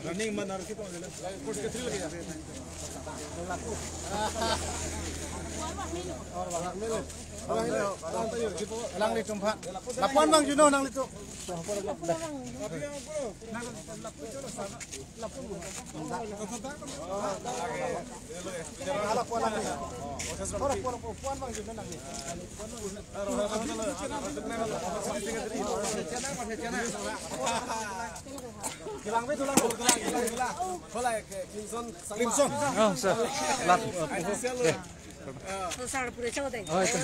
Running benar kita coach kecil lagi ya. Lang di tumpa. Lapuan bang Juno nang itu. Crimson. Oh, sir. Susah pura coba deh. Oh, itu.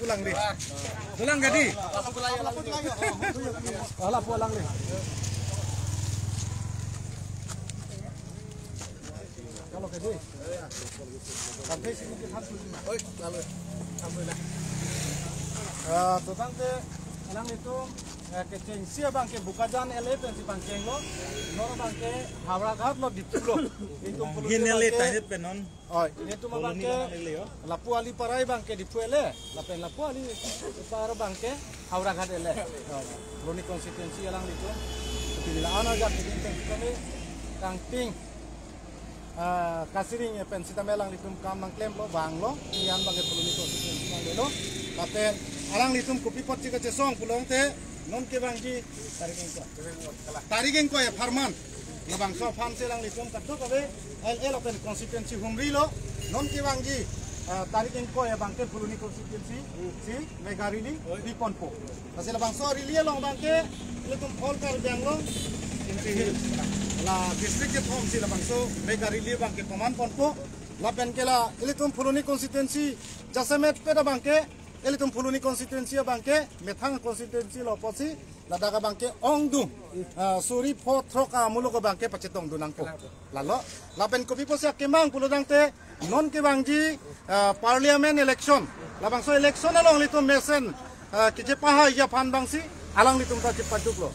Pulang deh. Pulang jadi. Alah pulang deh. Kalau jadi. Sampai sini kita harus. Oi, lalu. Alhamdulillah. Tutang teh alang itu kecing sia bangke buka jalan eleven si bangkeng lo, nor bangke Hawra Ghat lo ditulo. Itu Hinele tanya penon. Oh, ini tu bangke Lapu Ali Parai bangke dipuele, Lapu Ali para bangke Hawra Ghat ele. Loni konstituensi alang itu. Bila ana jak di kami kangting kasiring pensita melang litum kamang klem lo bang lo ian bangke loni konstituensi mang lo. Tapi alang litum kopi pot cika cesong pulong te non ke bangji tarigeng ko ya farman labang so fan selang litum kadto kabe el open constituency humri lo non ke bangji tarigeng ko ya bangke puluni constituency si megarili di ponpo kasi labang so rilia long bangke litum all kar banglo inti la district ke thom si labang so megarili bangke paman ponpo lapen kela litum puluni constituency jasemet peda bangke Elitum puluni konstituensi bangke, metang konstituensi loposi, ladaka bangke ongdu, suri potroka muluko bangke pacetong dunangko. Lalu, lapen kopi posi akemang puludang te non ke bangji parliament election, labang so election along litum mesen kicepaha ya pan bangsi, alang litum ta cepaduk lo.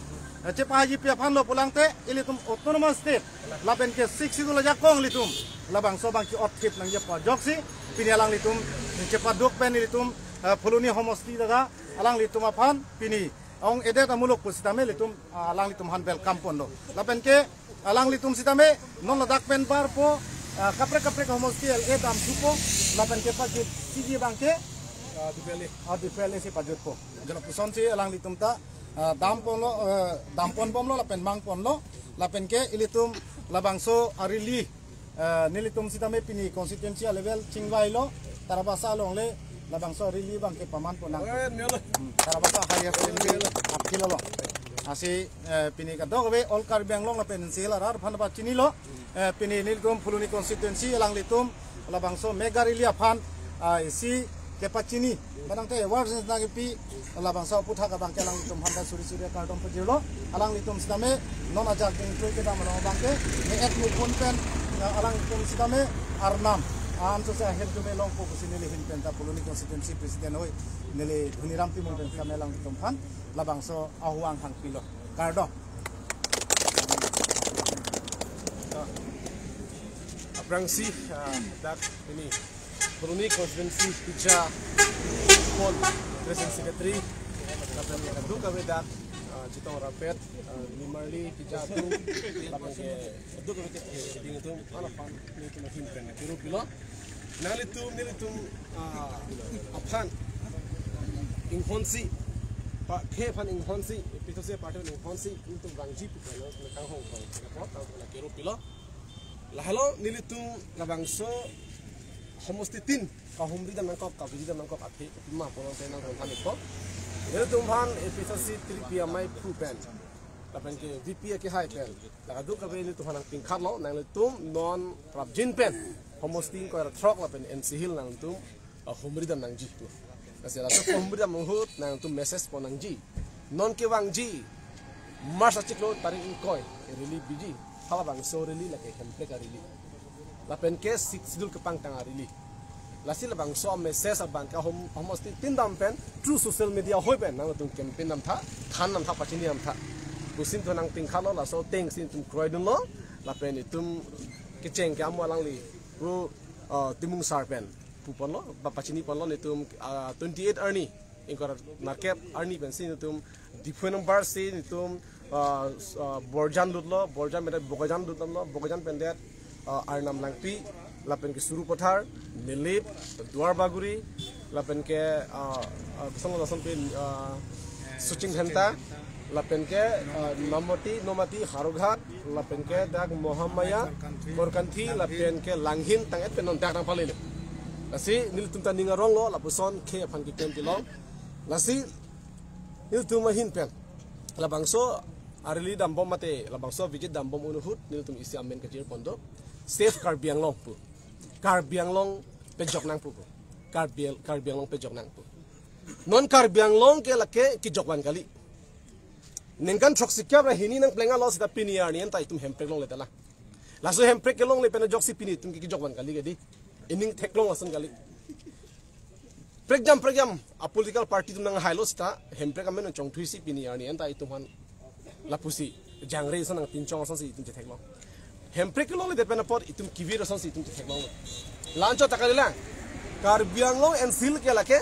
Cepaha ji piapan lo pulang te, elitum autonomous state, lapen ke 6 itu lajakong litum, labang so bangki otkip nang je pojok si, pini alang litum cepaduk pen litum. Puluni homosti daga alang litum apan pini ong edet amulok pusitame litum alang litum han welcome pondo lapen ke alang litum sitame non ladak pen par po kapre homosti el edam supo lapen ke pagi sigi bangke di pele si pajut po jala puson si alang litum ta dampon pom lo lapen mang pon lo lapen ke ilitum labangso arili nilitum sitame pini konstituensi level chingwai lo tarabasa long le labang so rili bang ke paman ponang tarabasa haya apkilo lo asi pini ka dogbe all kar bang long la peninsul arar phan ba chini lo pini niltum puluni constituency lang litum labang so mega rili aphan si ke pachini banang te awards na pi labang so putha ka bang ke lang litum handa suri ka dom pujilo alang litum sidame non aja king tu ke dam lo bang ke et mu konten alang litum sidame arnam Anso sa head to melong po kasi nilihin penta puluni constituency president hoy nili huniram ti mong sa melang tumpan labang so ahuang hang pilo kardo aprangsi dak ini puluni constituency pija pon president secretary kapten kadu kabe dak citong rapet limarli pija tu labang ke kadu kabe ke ding itu ala pan ni tu makin pen tiru pilo nalitum aphan inghonsi pa khe phan inghonsi pitose parte inghonsi itu bangji pilo ka hong kong ko ta la kero pilo lahalo nilitum labangso homostitin ka humri dan mangkok ka biji dan mangkok athi ma polong tenang ron ko nilitum phan pitose tripia mai prupen lapan ke VP ke high pen lagadu ka be nilitum phan ping khatlo nalitum non prabjin pen homosting ko trok lapen MC Hill nang tum humri dan nang jitu Kasi la so pemberi menghut nang tu message ponang ji non ke wang ji mars achiklo taring koi rili biji hala bang so rili la ke hempe ka rili la pen ke sidul ke pang tang rili la sil bang so message abang ka homosti tindam pen true social media hoi pen nang tu campaign nam tha khan nam tha pachini nam tha busin to nang ting khalo la so teng sin tum kroi dun lo la pen itum ke cheng ka mo lang li ru timung sar pen pupon lo pachini pon lo nitum 28 arni ingkar market arni pen sin itum different number sin itum borjan lut lo borjan mena bogajan lut lo bogajan pendet arnam langpi lapen ke suru pothar nilip duar baguri lapen ke song lason pin suching henta lapen ke nomati harughat lapen ke dak mohamaya korkanthi lapen ke langhin tanget penon dak nang palile lasi nil tum tan ninga rong lo lapuson ke phan ki kem tilong lasi nil tum mahin pen labangso arili dambom mate labangso visit dambom unuhut nil tum isi amen ke jir pondo safe Karbiang long pu Karbiang long pejok nang pu Karbiang long pejok nang pu non Karbiang long ke lake ki jokwan kali nengkan chok sikya ra hini nang plenga lo sita piniar ni enta itum hemprek long letala laso hemprek ke long le pena jok si pini tum ki jokwan kali gedi ining teklong asan kali pregjam a political party tum nang hailo sita hemprek amen chong thui si piniar ni enta itum han lapusi jangre san nang tinchong asan si itum teklong hemprek ke long le depena pot itum kivir asan si itum teklong lancho takalila Karbiang long and sil ke lake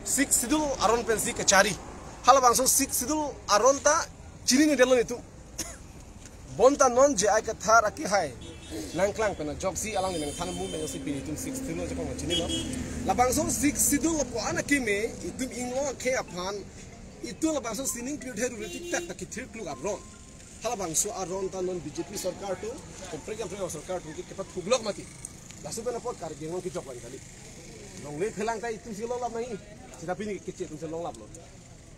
6 sidul aron pensi ke cari hal bangso 6 sidul aron ta chini ni delon itu bonta non je ai ka thar aki hai langklang pena joksi alang nang than mu nang si pini tum 6 sidul je kong chini lo la bangso 6 sidul po ana kime itum inglo ke aphan itu la bangso sining clear heru tik tak tak thir klug abron hal bangso aron ta non BJP sarkar tu program sarkar tu ki kepat kublok mati lasu pena pot Karbiang ki jokwan kali long le phelang ta itum silong lap nahi sida pini kecil itum silong lap lo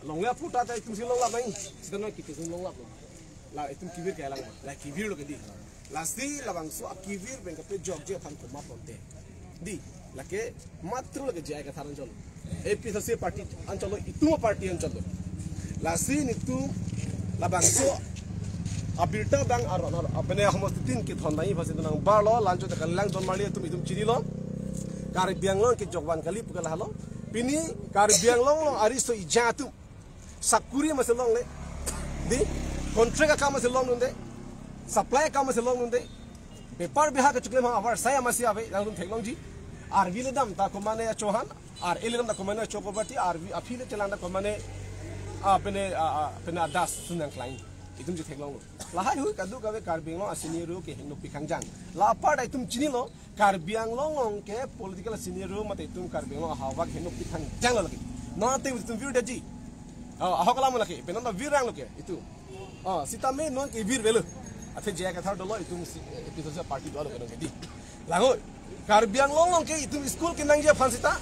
long le puta ta itum silong lap nahi sida no kiti silong lap lo la itum kibir ka lang la kibir lo kedi la si la bangso kibir ben ka pe jog je phan ko map lonte di la ke matru lo ke jai ka tharan jol AP se party ancholo itum party ancholo la si ni tu la bangso abirta bang aron apne homostitin ki thonai phase nang bar lo lancho ta kalang don mali tum itum chini lo Karbiang long ke jokwan kali pukal halo pini Karbiang long aristo ijatu sakuri maselong le di kontrak ka maselong nunde supply ka maselong nunde paper biha ka chukle ma awar saya masih ave lang technology RV le dam ta komane chohan ar ele dam ta komane chokoberti RV afile chelanda komane apene das sunang klain itum je theklong lahai hu kadu kawe Karbiang long asini ru ke hingno pikangjang la par itum chini lo Karbiang long ke political senior ru mate itum Karbiang long hawa ke hingno pikangjang lo lagi no te itum view daji ahokala mo laki penanda virang lo ke itu sitame non ke vir velo athe je ka thar dolo itum episode party dolo ke di lango Karbiang long ke itum school ke nang je fansita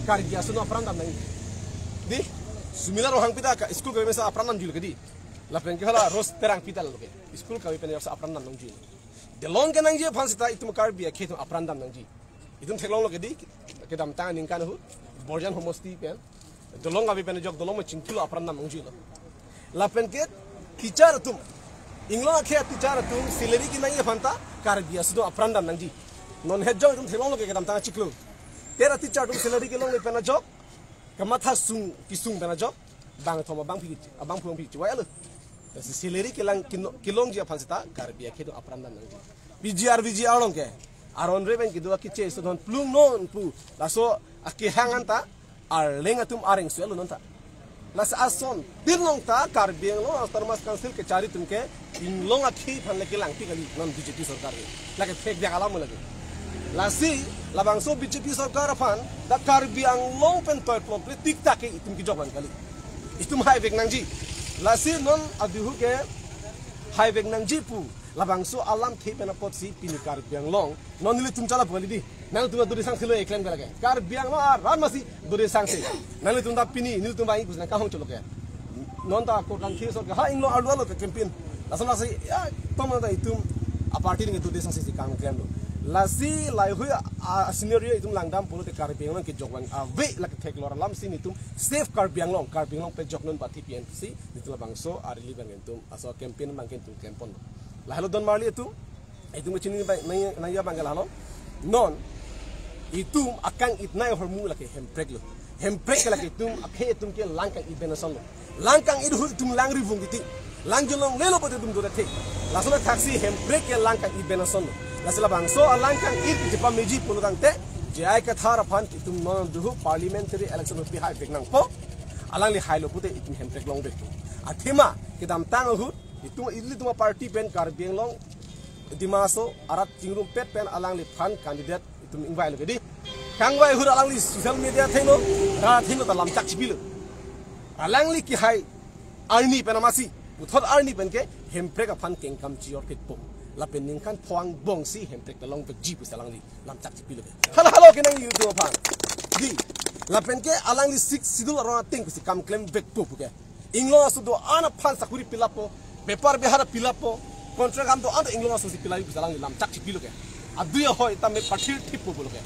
Karbiang suno prandam nang di sumila rohang pita ka school ke mesa prandam jul ke di la pen kala ros terang pita lo ke school ka pen sa prandam nang ji de long ke nang je fansita itum Karbiang ke itum prandam nang ji itum thelong lo ke di ke dam ta ning kan hu borjan homosti pen dolong abi pen jok dolong chingkilo prandam nang ji lo la pen ke teacher tum inglo ke teacher tum salary ki nang ye phanta Karbiang sudo prandam nang ji non hejjo itum thelong lo ke dam ta chiklo tera teacher tum salary ke long le pen jok kamatha sung kisung pen jok bang thoma bang phi abang phung phi chwa lo si salary ke lang kilong je phansita Karbiang ke do prandam nang ji VGR long ke aron re ben ki do ki che so don plung non pu laso aki hanganta ar lengatum areng suelo non ta las ason tinlong ta Karbiang lo termas council ke cari tum ke inglong akhi phan leki lang ti kali non BJP sarkar lagi fake dia kalam lagi lasi labang so BJP sarkar phan da Karbiang long pen toy plot tik tak ke itum ki joban kali itum hai vek nangji lasi non adihu ke hai vek nangji pu labang so alam ke pen pot si pini Karbiang long non nili tum chala boli di nang tum duri sang silo eklen kala ke Karbiang lo ran masi duri sang se nang tum da pini nil tum bai kusna ka hong cholo ke non ta ko kan thi so ke ha inglo alwa lo ke campaign lasam lasi ya tom da itum a party ni duri sang se kam krem lo lasi lai hui scenario itum langdam polo te Karbiang Long ke jokwan ave la ke tek lor lam sin itum safe Karbiang Long pe joknon pati PNC itu la bangso arili bang itum aso campaign bang itum campaign la halo don marli itu chini nai ya bang halo non itum akang itnai hormu la ke hemprek la ke itum akhe itum ke langkang ibenason lo langkang idu itum lang rivung iti langjolong lelo pati itum do te la sona taxi hemprek ke langkang ibenason lo Lasila bangso alangkang it jepam meji pulutang te jai ka thara phan itum non duhu parliamentary election pi hai beknang po alang li hailo pute itum hemprek long bek athima kidam tang hu itum idli tuma party pen Karbiang Long dimaso arat chingrum pet pen alang li phan candidate itum invite lo gedi kangwai hu alang li social media thaino ra thino ta lam chak chibil alang li ki hai arni pen amasi uthot arni pen ke hemprek phan kengkam chior ke po lapen ningkan puang bongsi hemprek talong pe jipu salang li lam chak chipi lebe halo kenang YouTube pan di lapen ke alang li sik sidul arona ting si kam claim back po ke inglo asu do ana phan sakuri pilapo paper behara pilapo contract am do ana inglo asu si pilai salang li lam chak chipi lebe aduya hoy tame pathir thipu boloke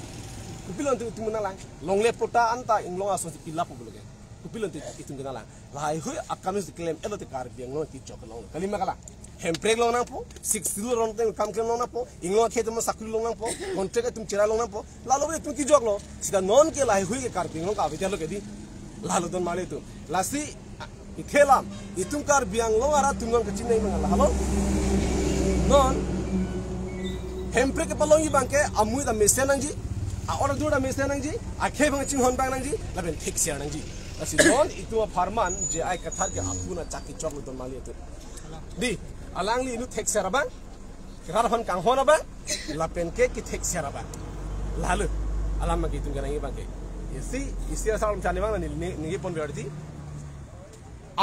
kupilon tu tumunala longle pota anta inglo asu si pilapo boloke kupilon tu itungunala lai hoy akamis claim elote Karbiang Long ti chokolong kalima kala hemprek long nang po six sidul long teng kam claim long nang po inglo khe tum sakuri long nang po contract tum chira long nang po lalo be tum ki jok lo sida non ke lai hui ke Karbiang Long ka avite lo ke di lalo don male tu lasi ithelam itum Karbiang Long ara tum nang kachin nei mangala halo non hemprek ke palong ibang ke amui da mesen nang ji a order du da mesen nang ji a khe bang ching hon bang nang ji laben thik sia nang ji lasi non itu farman je ai kathar ke apuna chaki chok lo don male tu di alang li inu tek serabang karapan kang hona bang lapen ke ki tek serabang lalu alam magi tung ganang ibang ke isi asal chane bang ni pon berarti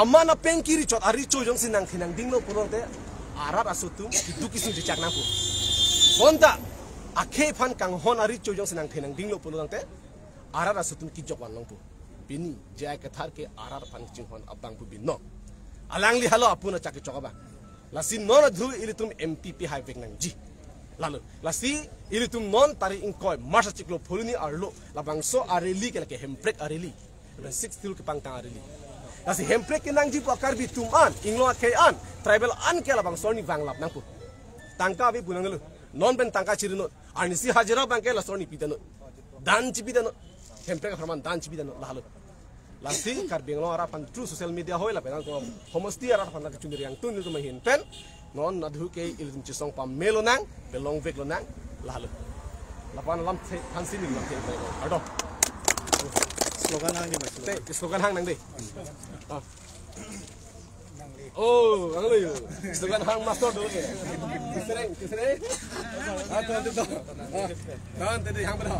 amma na pen kiri chot ari chojong sinang thinang dinglo purote arab asutum kitu kisu je chakna pu konta akhe phan kang hon ari chojong sinang thinang dinglo purote arab asutum ki jokwan long pu bini jai kathar ke arab phan ching hon abang pu binno alang li halo apuna chaki chokaba lasi non adhu ilitum MPP hai bek nang ji lalu lasi ilitum non tari ingkoi marsa chiklo phuluni arlo labangso areli ke hemprek areli ben 6 til ke pangtang areli lasi hemprek ke nang ji pakar bi tum an inglo ke an tribal an ke labangso ni banglap nang pu tangka bi bunang lu non ben tangka chirino anisi hajira bang ke lasoni pidano dan chipidano hemprek farman dan chipidano lalu lasi Karbiang Long arapan true social media hoi la penang ko homosti arapan la kechundiri yang tun itu mahin pen non nadhu ke ilum chisong pam melo nang belong vek lo nang lalu lapan lam hansin ni lam te ado slogan hang ni mas slogan hang nang de oh ang lo yo slogan hang master do ke kisere kan te hang bada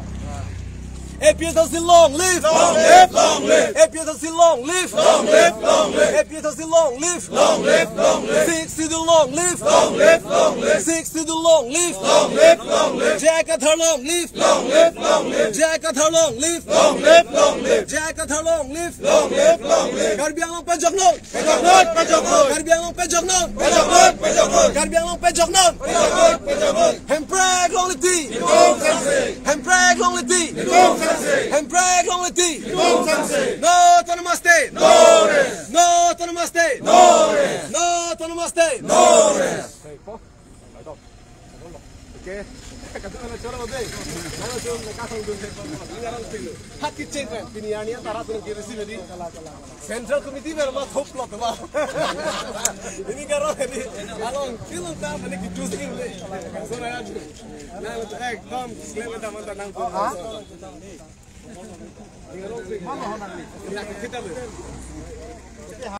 APSLC long live! Long live! Long live! APSLC long live! Long live! Long live! APSLC long live! Long live! Long live! Six Sidul long live! Long live! Long live! Six Sidul long live! Long live! Long live! Jakathar long live! Long live! Long live! Jakathar long live! Long live! Long live! Jakathar long live! Long live! Long live! Karbiang Long pejok non! Pejok non! Pejok non! Karbiang Long pejok non! Pejok non! Pejok non! Karbiang Long pejok non! Pejok non! Pejok non! Hemprek long liti! Hemprek long liti! Hemprek long liti! No to namaste! No rest! No to namaste! No rest! No to namaste! No rest! Okay. Katuan cara model. Mana tu kasang dun ingaran pilu. Hak kitchen kan piniani antara tu kiri sini di Central Committee berapa top lot ba. Ini karo ini along film ta mana kitu sing le. So na ya. Na kom sele ta man ta nang ko. Ha? Mana honan ni? Nak kita le.